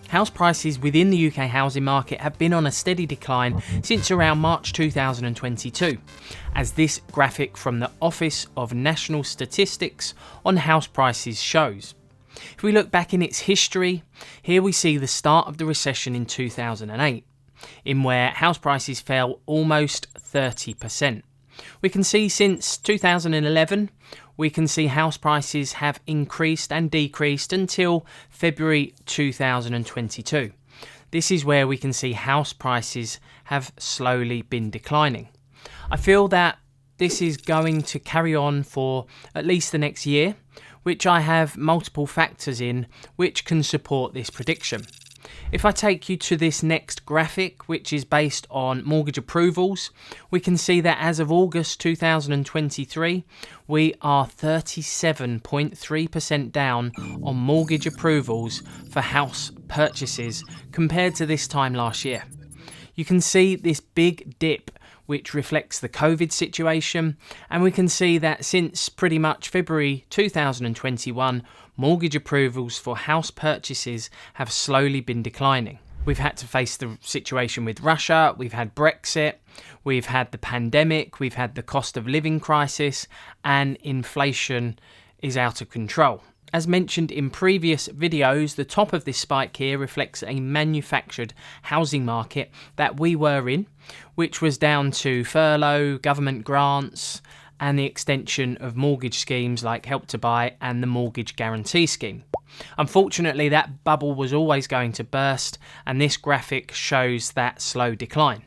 House prices within the UK housing market have been on a steady decline since around March 2022, as this graphic from the Office of National Statistics on house prices shows. If we look back in its history, here we see the start of the recession in 2008, in where house prices fell almost 30%. We can see since 2011, we can see house prices have increased and decreased until February 2022. This is where we can see house prices have slowly been declining. I feel that this is going to carry on for at least the next year, which I have multiple factors in which can support this prediction. If I take you to this next graphic, which is based on mortgage approvals, we can see that as of August 2023, we are 37.3% down on mortgage approvals for house purchases compared to this time last year. You can see this big dip, which reflects the COVID situation, and we can see that since pretty much February 2021, mortgage approvals for house purchases have slowly been declining. We've had to face the situation with Russia, we've had Brexit, we've had the pandemic, we've had the cost of living crisis, and inflation is out of control. As mentioned in previous videos, the top of this spike here reflects a manufactured housing market that we were in, which was down to furlough, government grants, and the extension of mortgage schemes like Help to Buy and the Mortgage Guarantee Scheme. Unfortunately, that bubble was always going to burst, and this graphic shows that slow decline.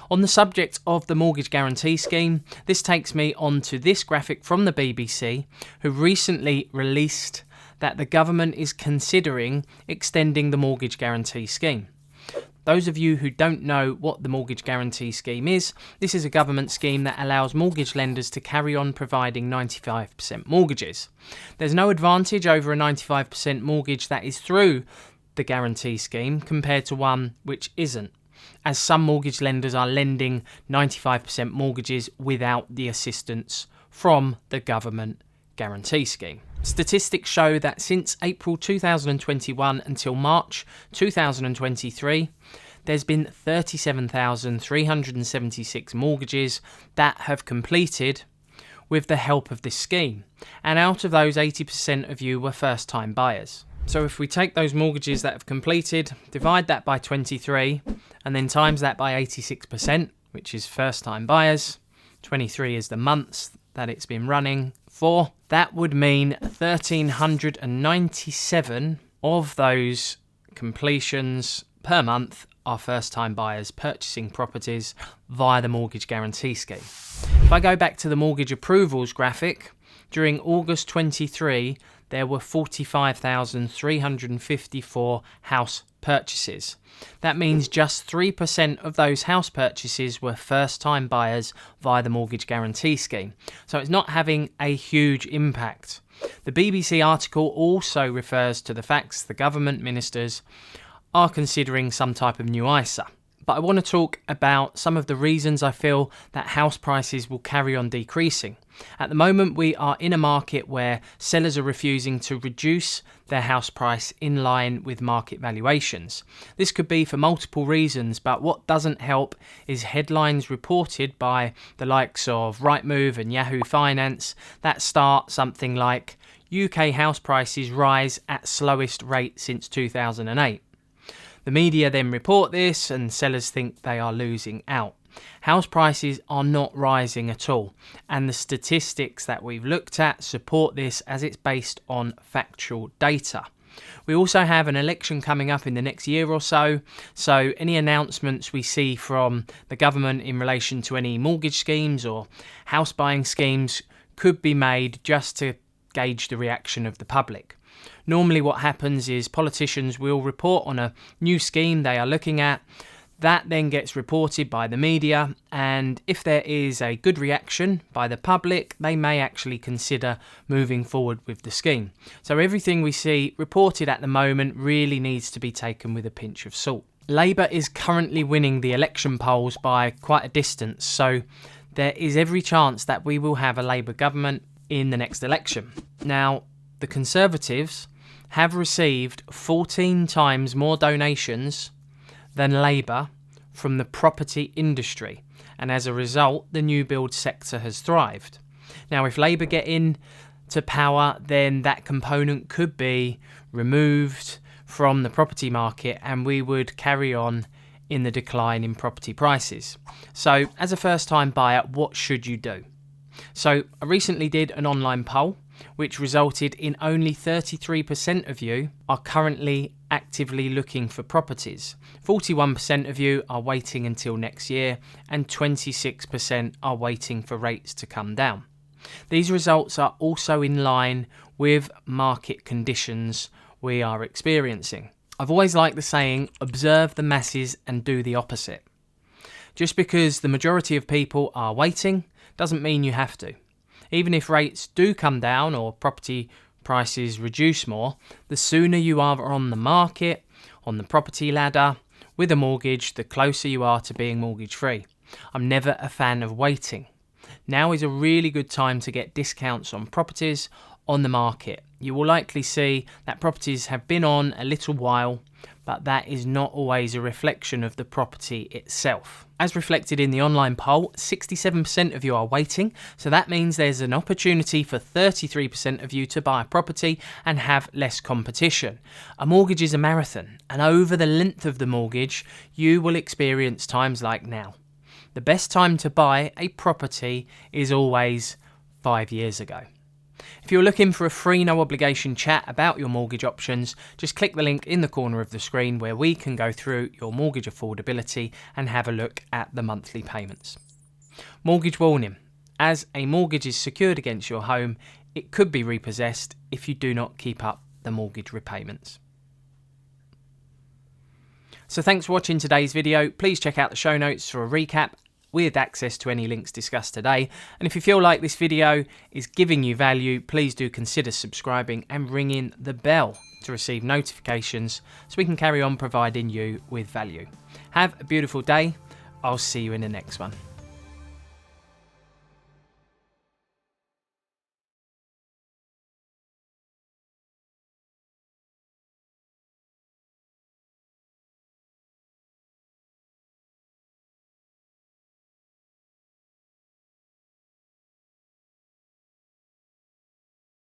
On the subject of the Mortgage Guarantee Scheme, this takes me on to this graphic from the BBC, who recently released that the government is considering extending the Mortgage Guarantee Scheme. Those of you who don't know what the Mortgage Guarantee Scheme is, this is a government scheme that allows mortgage lenders to carry on providing 95% mortgages. There's no advantage over a 95% mortgage that is through the guarantee scheme compared to one which isn't, as some mortgage lenders are lending 95% mortgages without the assistance from the government guarantee scheme. Statistics show that since April 2021 until March 2023, there's been 37,376 mortgages that have completed with the help of this scheme. And out of those, 80% of you were first-time buyers. So if we take those mortgages that have completed, divide that by 23, and then times that by 86%, which is first-time buyers, 23 is the months that it's been running for, that would mean 1,397 of those completions per month are first-time buyers purchasing properties via the Mortgage Guarantee Scheme. If I go back to the mortgage approvals graphic, during August 23, there were 45,354 house purchases. That means just 3% of those house purchases were first-time buyers via the Mortgage Guarantee Scheme. So it's not having a huge impact. The BBC article also refers to the facts the government ministers are considering some type of new ISA. But I want to talk about some of the reasons I feel that house prices will carry on decreasing. At the moment, we are in a market where sellers are refusing to reduce their house price in line with market valuations. This could be for multiple reasons, but what doesn't help is headlines reported by the likes of Rightmove and Yahoo Finance that start something like, UK house prices rise at slowest rate since 2008. The media then report this and sellers think they are losing out. House prices are not rising at all, and the statistics that we've looked at support this as it's based on factual data. We also have an election coming up in the next year or so any announcements we see from the government in relation to any mortgage schemes or house buying schemes could be made just to gauge the reaction of the public. Normally what happens is politicians will report on a new scheme they are looking at. That then gets reported by the media, and if there is a good reaction by the public, they may actually consider moving forward with the scheme. So everything we see reported at the moment really needs to be taken with a pinch of salt. Labour is currently winning the election polls by quite a distance, so there is every chance that we will have a Labour government in the next election. Now, the Conservatives have received 14 times more donations than Labour from the property industry, and as a result, the new build sector has thrived. Now, if Labour get in to power, then that component could be removed from the property market and we would carry on in the decline in property prices. So, as a first-time buyer, what should you do? So, I recently did an online poll which resulted in only 33% of you are currently actively looking for properties. 41% of you are waiting until next year, and 26% are waiting for rates to come down. These results are also in line with market conditions we are experiencing. I've always liked the saying, observe the masses and do the opposite. Just because the majority of people are waiting doesn't mean you have to. Even if rates do come down or property prices reduce more, the sooner you are on the market, on the property ladder, with a mortgage, the closer you are to being mortgage free. I'm never a fan of waiting. Now is a really good time to get discounts on properties on the market. You will likely see that properties have been on a little while, but that is not always a reflection of the property itself. As reflected in the online poll, 67% of you are waiting, so that means there's an opportunity for 33% of you to buy a property and have less competition. A mortgage is a marathon, and over the length of the mortgage, you will experience times like now. The best time to buy a property is always 5 years ago. If you're looking for a free no obligation chat about your mortgage options, just click the link in the corner of the screen where we can go through your mortgage affordability and have a look at the monthly payments. Mortgage warning. As a mortgage is secured against your home, it could be repossessed if you do not keep up the mortgage repayments. So thanks for watching today's video. Please check out the show notes for a recap with access to any links discussed today. And if you feel like this video is giving you value, please do consider subscribing and ringing the bell to receive notifications so we can carry on providing you with value. Have a beautiful day. I'll see you in the next one.